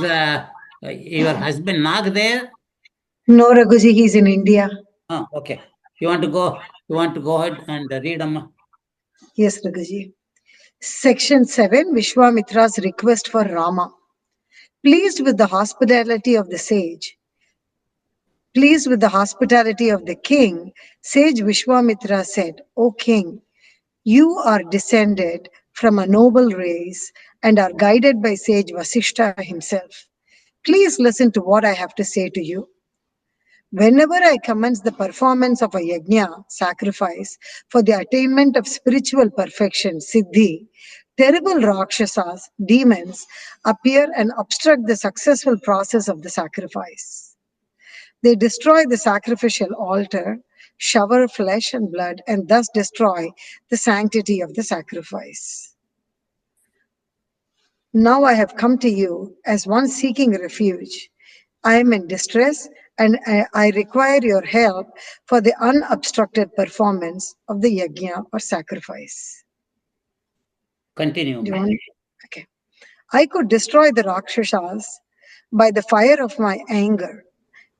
your husband Nag there? No, Raghuji, he's in India. Oh, okay. You want to go ahead and read, Amma? Yes, Raghuji. Section 7, Vishwamitra's request for Rama. Pleased with the hospitality of the sage, pleased with the hospitality of the king, sage Vishwamitra said, O king, you are descended from a noble race and are guided by sage Vashista himself. Please listen to what I have to say to you. Whenever I commence the performance of a yajna, sacrifice, for the attainment of spiritual perfection, siddhi, terrible rakshasas, demons, appear and obstruct the successful process of the sacrifice. They destroy the sacrificial altar, shower flesh and blood, and thus destroy the sanctity of the sacrifice. Now I have come to you as one seeking refuge. I am in distress and I require your help for the unobstructed performance of the yajna or sacrifice. Continue. Do you want- Okay. I could destroy the Rakshasas by the fire of my anger,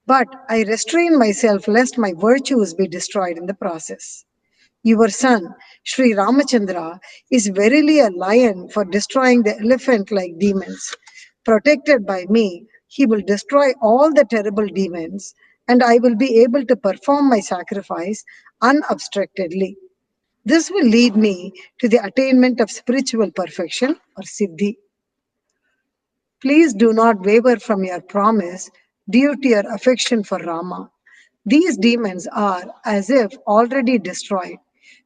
but I restrain myself lest my virtues be destroyed in the process. Your son, Sri Ramachandra, is verily a lion for destroying the elephant-like demons. Protected by me, he will destroy all the terrible demons, and I will be able to perform my sacrifice unobstructedly. This will lead me to the attainment of spiritual perfection or siddhi. Please do not waver from your promise due to your affection for Rama. These demons are as if already destroyed.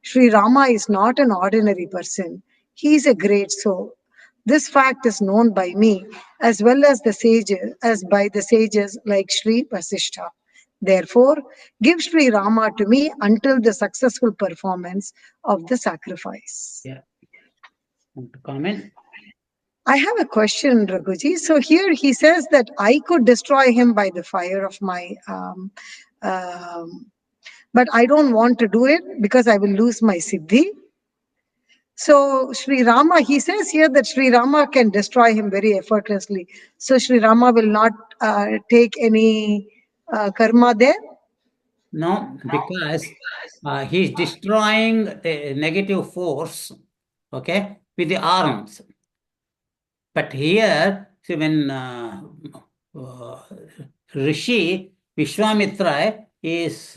Sri Rama is not an ordinary person. He is a great soul. This fact is known by me as well as the sages, as by the sages like Sri Vashista. Therefore, give Sri Rama to me until the successful performance of the sacrifice. Yeah. Want to comment? I have a question, Raghuji. So here he says that I could destroy him by the fire of my, but I don't want to do it because I will lose my siddhi. So Sri Rama, he says here that Sri Rama can destroy him very effortlessly. So Sri Rama will not take any karma there. No, because he's destroying the negative force, okay, with the arms. But here, see, when uh, Rishi Vishwamitra is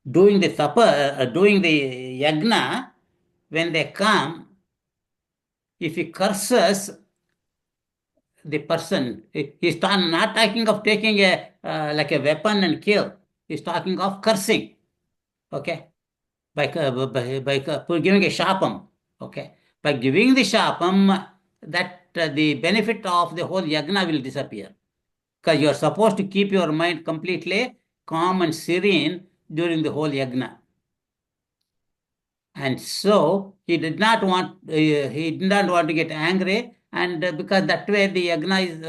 doing the tapa, doing the yagna, when they come, if he curses the person, he's not talking of taking a like a weapon and kill. He's talking of cursing, okay, by giving a shapam, okay. By giving the shapam, that the benefit of the whole yagna will disappear, because you are supposed to keep your mind completely calm and serene during the whole yagna. And so he did not want to get angry, and because that way the yagna is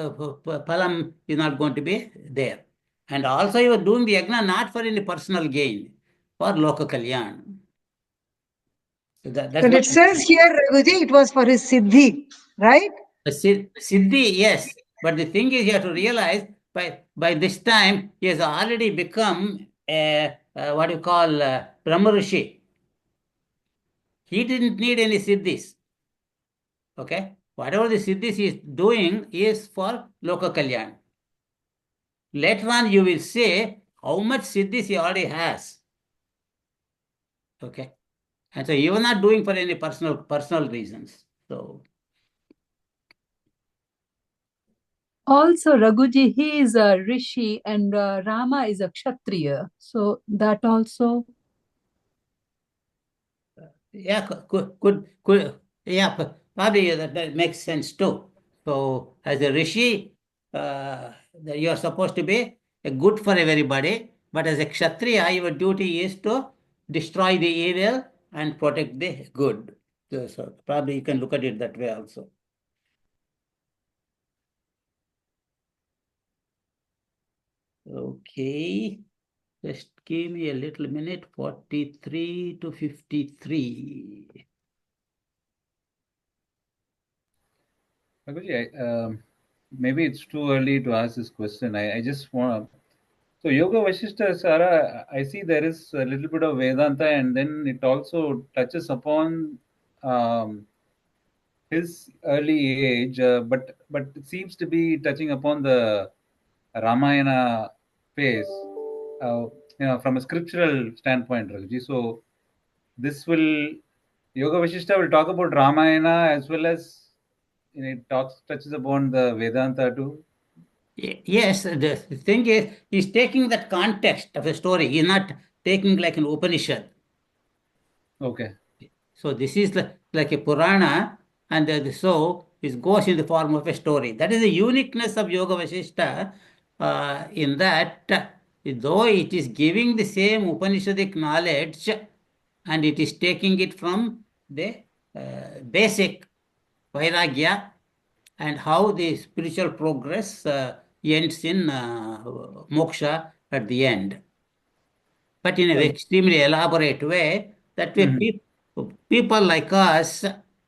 phalam is not going to be there. And also you are doing the yagna not for any personal gain, for loka kalyan. So that's But what it says here, Raghuji, it was for his siddhi, right? siddhi, yes. But the thing is, you have to realize by this time he has already become a what you call Brahma Rishi. He didn't need any siddhis. Okay, whatever the siddhis he is doing is for loka kalyan. Later on, you will say how much siddhis he already has. Okay, and so you are not doing for any personal reasons. So Also, Raghuji, he is a rishi and Rama is a kshatriya. So that also. yeah, yeah, probably that makes sense too. So as a rishi, you are supposed to be a good for everybody, but as a kshatriya, your duty is to destroy the evil and protect the good. So probably you can look at it that way also. Okay, just give me a little minute. 43 to 53. Raghuji, maybe it's too early to ask this question. I just want to. So, Yoga Vashishta, Sara, I see there is a little bit of Vedanta, and then it also touches upon his early age, but it seems to be touching upon the Ramayana phase, from a scriptural standpoint, Raghuji. So, this will Yoga Vashishta will talk about Ramayana as well as it touches upon the Vedanta too. Yes, the thing is, he's taking that context of the story. He's not taking like an Upanishad. Okay. So this is like a Purana, and so it goes in the form of a story. That is the uniqueness of Yoga Vashishta, in that though it is giving the same Upanishadic knowledge, and it is taking it from the basic Vairagya and how the spiritual progress ends in moksha at the end, but in an Right. extremely elaborate way. That way, Mhm. people like us,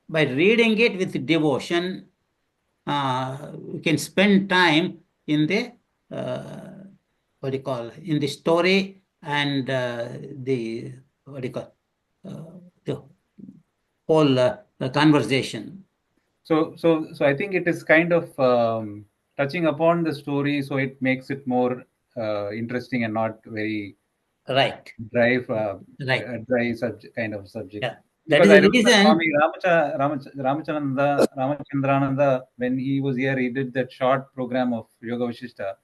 by reading it with devotion, we can spend time in the what do you call, in the story, and the what do you call, the whole conversation. So I think it is kind of touching upon the story, so it makes it more interesting and not very Right, dry, right. a dry subject kind of subject. Yeah, that Because is I the remember reason. Swami Ramachandrananda, when he was here, he did that short program of Yoga Vashishta.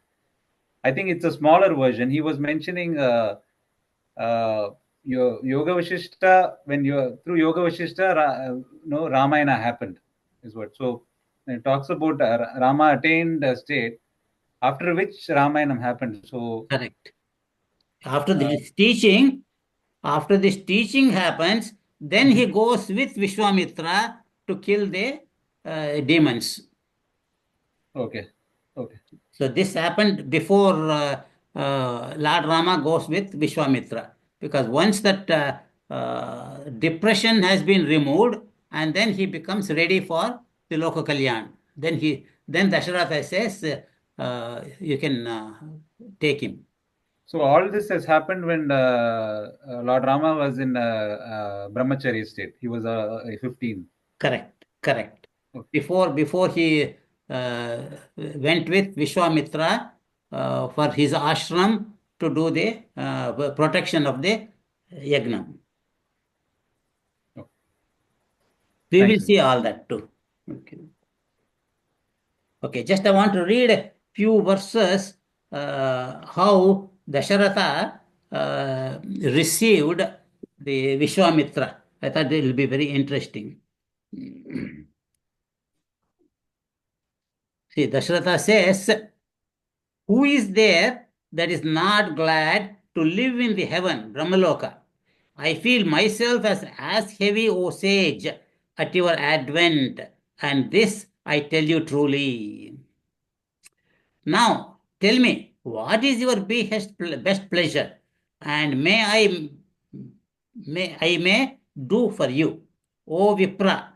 I think it's a smaller version. He was mentioning your Yoga Vashishta, when you through Yoga Vashishta, no Ramayana happened, is what. So when it talks about Rama attained a state after which Ramayana happened. So Correct. After uh, this teaching happens, then he goes with Vishwamitra to kill the demons. okay, okay. So this happened before Lord Rama goes with Vishwamitra, because once that depression has been removed, and then he becomes ready for the Loka Kalyan. Then Dasharatha says, you can take him. So all this has happened when Lord Rama was in brahmacharya state. He was 15. Correct, correct. Okay. Before he went with Vishwamitra for his ashram to do the protection of the yagna. Okay. We will Thank you. see all that too. Okay. Okay, just I want to read a few verses how Dasharatha received the Vishwamitra. I thought it will be very interesting. See, Dasharatha says, who is there that is not glad to live in the heaven, Brahmaloka? I feel myself as heavy, O sage, at your advent, and this I tell you truly. Now, tell me, what is your best pleasure, and may do for you, O Vipra,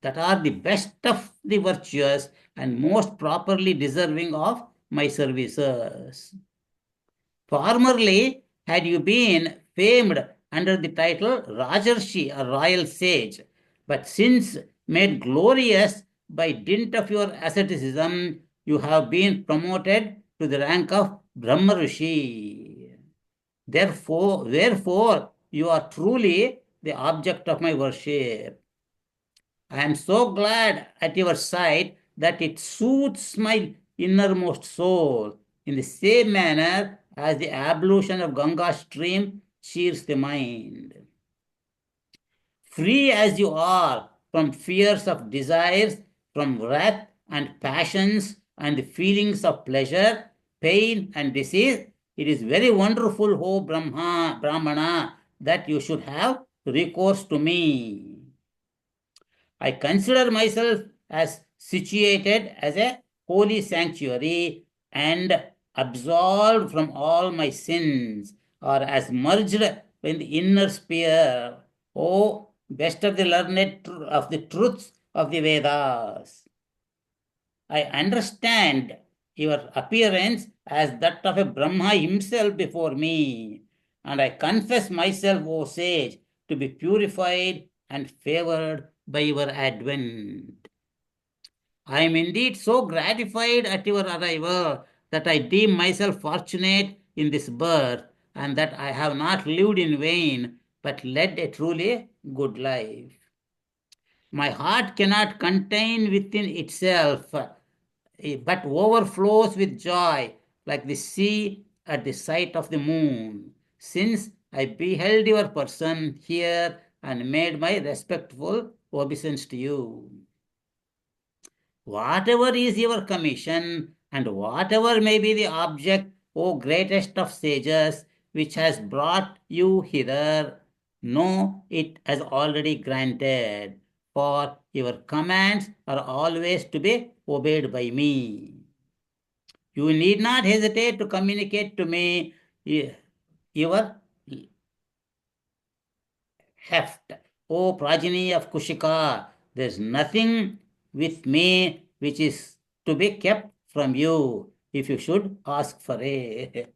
that are the best of the virtuous and most properly deserving of my services. Formerly, had you been famed under the title Rajarshi, a royal sage, but since made glorious by dint of your asceticism, you have been promoted to the rank of Brahma Rishi. Therefore, you are truly the object of my worship. I am so glad at your side that it soothes my innermost soul in the same manner as the ablution of Ganga stream cheers the mind. Free as you are from fears of desires, from wrath and passions and the feelings of pleasure, pain and disease, it is very wonderful, O Brahmana, that you should have recourse to me. I consider myself as situated as a holy sanctuary and absolved from all my sins, or as merged in the inner sphere. O best of the learned of the truths of the Vedas, I understand your appearance as that of a Brahma himself before me, and I confess myself, O sage, to be purified and favored by your advent. I am indeed so gratified at your arrival that I deem myself fortunate in this birth, and that I have not lived in vain, but led a truly good life. My heart cannot contain within itself but overflows with joy like the sea at the sight of the moon. Since I beheld your person here and made my respectful obeisance to you. Whatever is your commission, and whatever may be the object, O greatest of sages, which has brought you hither, know it as already granted, for your commands are always to be obeyed by me. You need not hesitate to communicate to me your heft, O progeny of Kushika. There's nothing with me which is to be kept from you if you should ask for it.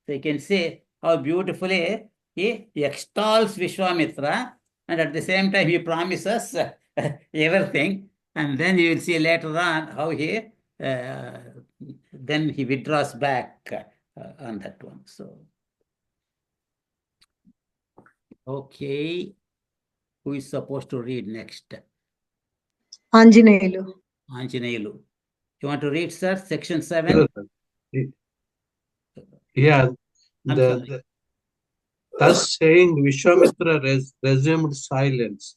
So you can see how beautifully he extols Vishwamitra, and at the same time he promises everything. And then you will see later on how then he withdraws back on that one. So, okay, who is supposed to read next? Anjaneyulu. Anjaneyulu. You want to read, sir? Section 7? Yeah. I'm sorry. Thus saying, Vishwamitra resumed silence.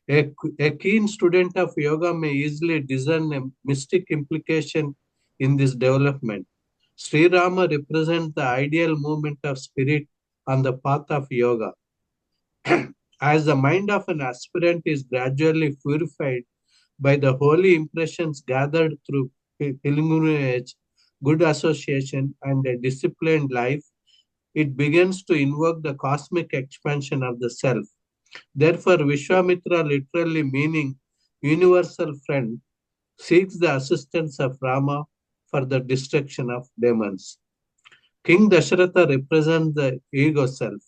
A keen student of yoga may easily discern a mystic implication in this development. Sri Rama represents the ideal movement of spirit on the path of yoga. As the mind of an aspirant is gradually purified by the holy impressions gathered through pilgrimage, good association, and a disciplined life, it begins to invoke the cosmic expansion of the self. Therefore, Vishwamitra, literally meaning universal friend, seeks the assistance of Rama for the destruction of demons. King Dasharatha represents the ego self.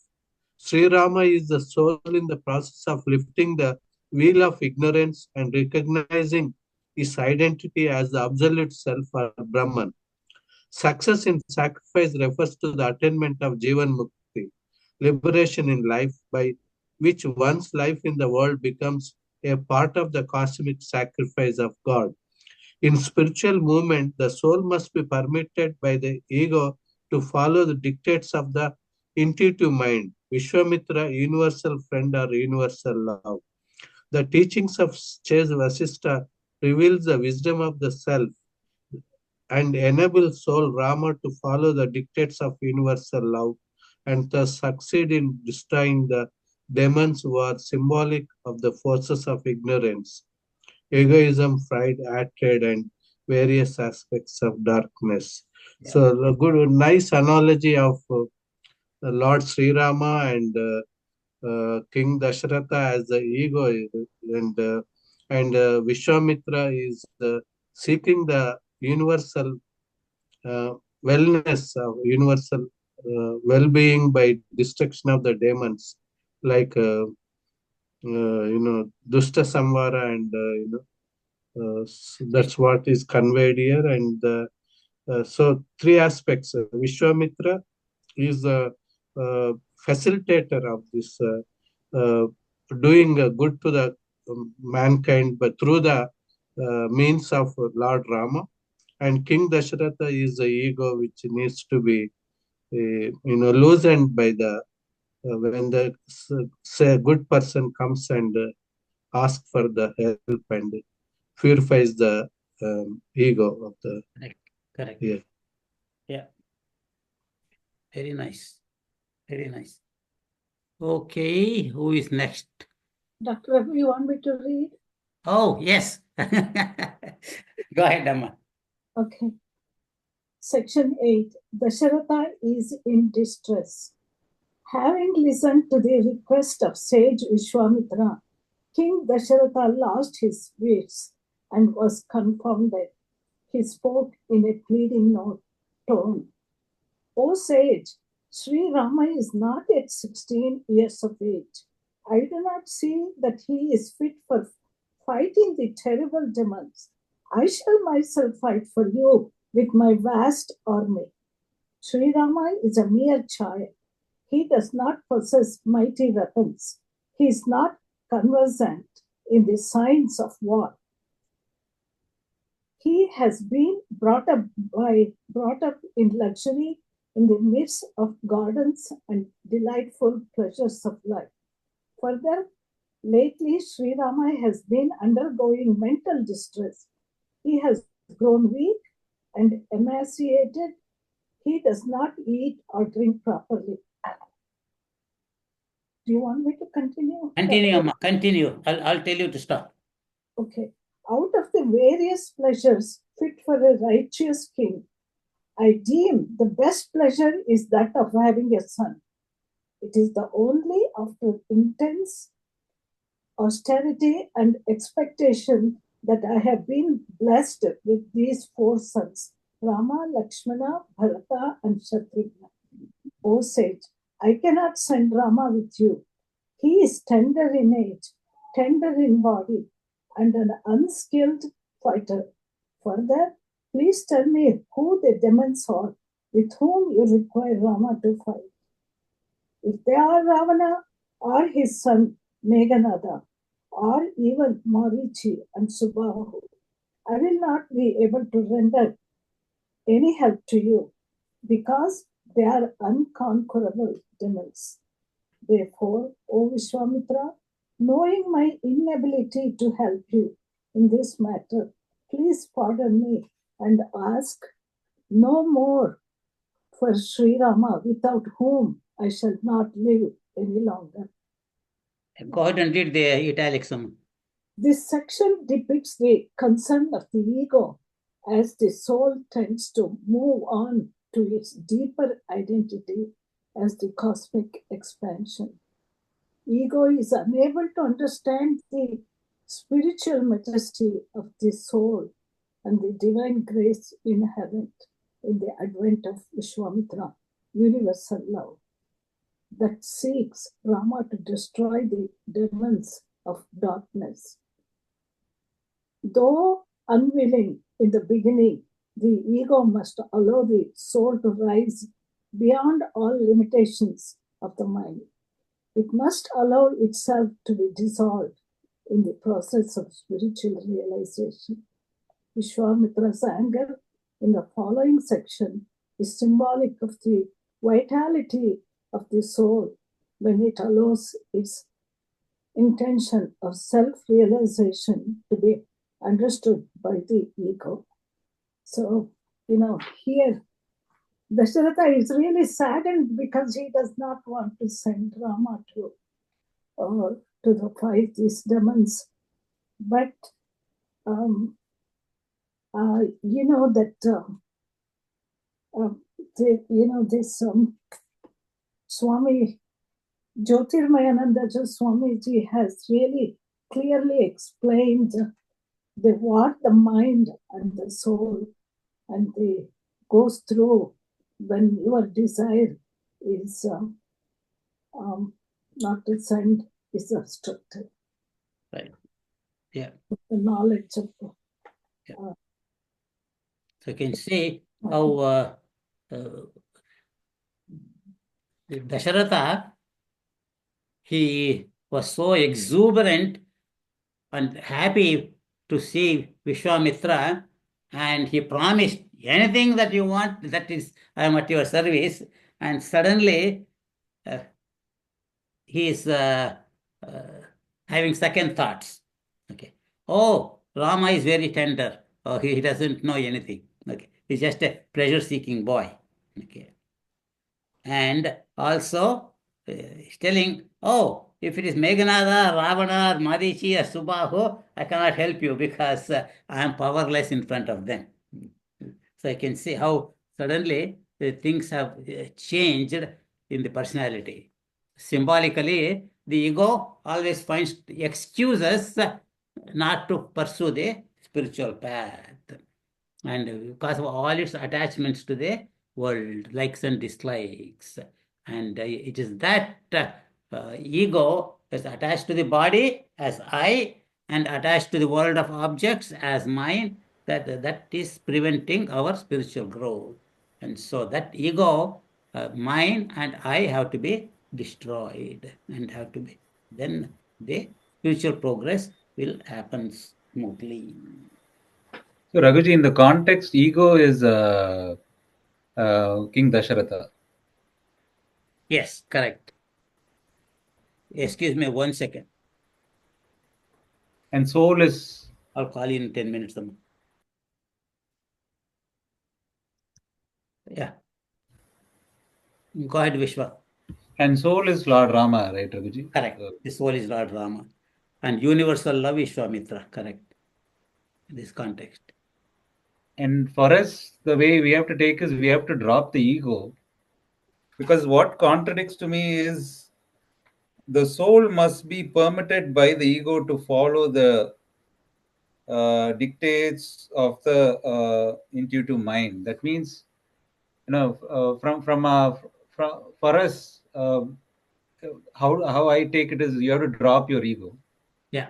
Sri Rama is the soul in the process of lifting the wheel of ignorance and recognizing his identity as the absolute self or Brahman. Success in sacrifice refers to the attainment of Jivan Mukti, liberation in life, by which one's life in the world becomes a part of the cosmic sacrifice of God. In spiritual movement, the soul must be permitted by the ego to follow the dictates of the intuitive mind, Vishwamitra, universal friend or universal love. The teachings of sage Vashista reveals the wisdom of the self and enable soul Rama to follow the dictates of universal love and thus succeed in destroying the demons who are symbolic of the forces of ignorance, egoism, pride, hatred, and various aspects of darkness. Yeah. So a good, nice analogy of Lord Sri Rama and King Dasharatha as the ego, and Vishwamitra is seeking the universal wellness, universal well-being by destruction of the demons, like Dushta Samvara, and that's what is conveyed here. And so three aspects. Vishwamitra is the facilitator of this doing good to the mankind, but through the means of Lord Rama. And King Dasharatha is the ego which needs to be loosened by the when the say good person comes and asks for the help and purifies the ego of the. Correct. Yeah. Yeah. Very nice. Very nice. Okay, who is next? Dr. Raghu, you want me to read? Oh, yes. Go ahead, Amma. Okay. Section 8. Dasharatha is in distress. Having listened to the request of sage Vishwamitra, King Dasharatha lost his wits and was confounded. He spoke in a pleading tone. O sage, Sri Rama is not yet 16 years of age. I do not see that he is fit for fighting the terrible demons. I shall myself fight for you with my vast army. Sri Rama is a mere child. He does not possess mighty weapons. He is not conversant in the science of war. He has been brought up in luxury in the midst of gardens and delightful pleasures of life. Further, lately Sri Rama has been undergoing mental distress. He has grown weak and emaciated. He does not eat or drink properly. Do you want me to continue? Continue, Amma, continue. I'll tell you to stop. Okay. Out of the various pleasures fit for a righteous king, I deem the best pleasure is that of having a son. It is the only after intense austerity and expectation that I have been blessed with these 4 sons, Rama, Lakshmana, Bharata, and Shatrugna. O sage, I cannot send Rama with you. He is tender in age, tender in body, and an unskilled fighter. Further, please tell me who the demons are with whom you require Rama to fight. If they are Ravana or his son Meghanada, or even Marichi and Subahu, I will not be able to render any help to you because they are unconquerable demons. Therefore, O Vishwamitra, knowing my inability to help you in this matter, please pardon me and ask no more for Sri Rama, without whom I shall not live any longer. Go ahead and read the italics. This section depicts the concern of the ego as the soul tends to move on to its deeper identity as the cosmic expansion. Ego is unable to understand the spiritual majesty of the soul and the divine grace inherent in the advent of Vishwamitra, universal love, that seeks Rama to destroy the demons of darkness. Though unwilling in the beginning, the ego must allow the soul to rise beyond all limitations of the mind. It must allow itself to be dissolved in the process of spiritual realization. Vishwamitra's anger in the following section is symbolic of the vitality of the soul when it allows its intention of self-realization to be understood by the ego. So, here Dasharatha is really saddened because he does not want to send Rama to the fight these demons. But this Swami Jyotirmayananda Swamiji has really clearly explained what the mind and the soul and the goes through when your desire is not to send is obstructed. Right. Yeah. The knowledge of so you can see how Dasharatha, he was so exuberant and happy to see Vishwamitra, and he promised anything that you want, that is, I am at your service. And suddenly he is having second thoughts. Okay. Oh, Rama is very tender. Oh, he doesn't know anything. Okay. He's just a pleasure-seeking boy. Okay. And also, he's telling, oh, if it is Meghanada, Ravana, Marichi, or Subahu, I cannot help you because I am powerless in front of them. So I can see how suddenly things have changed in the personality. Symbolically, the ego always finds excuses not to pursue the spiritual path. And because of all its attachments to the world, likes and dislikes. And it is that ego is attached to the body as I and attached to the world of objects as mine, that is preventing our spiritual growth. And so that ego, mine and I, have to be destroyed and have to be, then the spiritual progress will happen smoothly. So Raghuji, in the context, ego is King Dasharatha. Yes, correct. Excuse me 1 second. And soul is... I'll call you in 10 minutes. Yeah. Go ahead, Vishwa. And soul is Lord Rama, right, Raghuji? Correct. The soul is Lord Rama. And universal love is Vishwamitra. Correct. In this context. And for us, the way we have to take is we have to drop the ego. Because what contradicts to me is the soul must be permitted by the ego to follow the dictates of the intuitive mind. That means, for us, how I take it is you have to drop your ego. Yeah.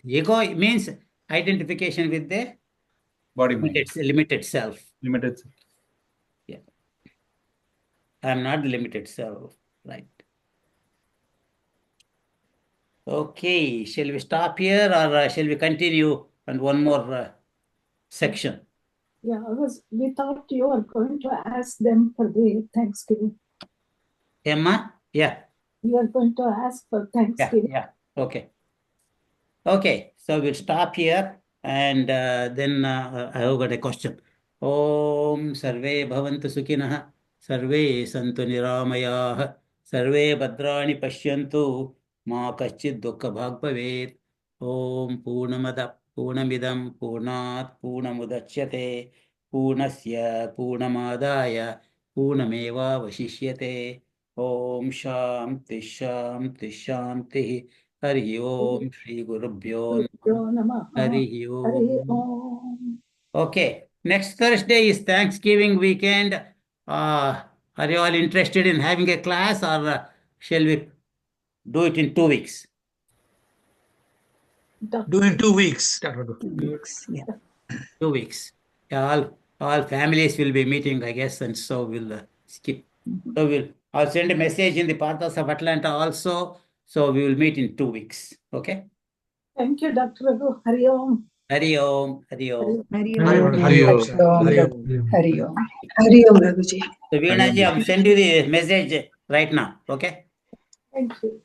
Ego means identification with the body mind. It's a limited self. Limited self. Yeah. I'm not the limited self, right? Okay, shall we stop here or shall we continue and one more section? Yeah, we thought you were going to ask them for the Thanksgiving. Emma? Yeah. You are going to ask for Thanksgiving. Yeah. Okay. Okay, so we'll stop here and then I have got a question. Om Sarve Bhavantu Sukhinah Sarve Santu Niramayah Sarve Bhadrani Pashyantu Ma Kaschid Dukkha Bhag Bhavet Om Purnamada Purnamidam Purnat Purnamudachyate Purnasya Purnamadaya Purnameva Vashishyate Om Shanti Shanti Shanti Hari Om Shri Gurubhyo Namaha. Hari Om. Okay, next Thursday is Thanksgiving weekend. Are you all interested in having a class or shall we do it in 2 weeks? Do in 2 weeks, Dr. 2 weeks, yeah. 2 weeks. Yeah, all families will be meeting, I guess, and so we'll skip. So I'll send a message in the Parthas of Atlanta also. So we will meet in 2 weeks. Okay. Thank you, Dr. Raghu. Hari Om. Hari Om. Hari Om. Hari Hari Om. Om. Hari Om, sir. Hari Om. Hari Om. Hari Om, Raghuji. So Veena ji, I'll send you the message right now. Okay. Thank you.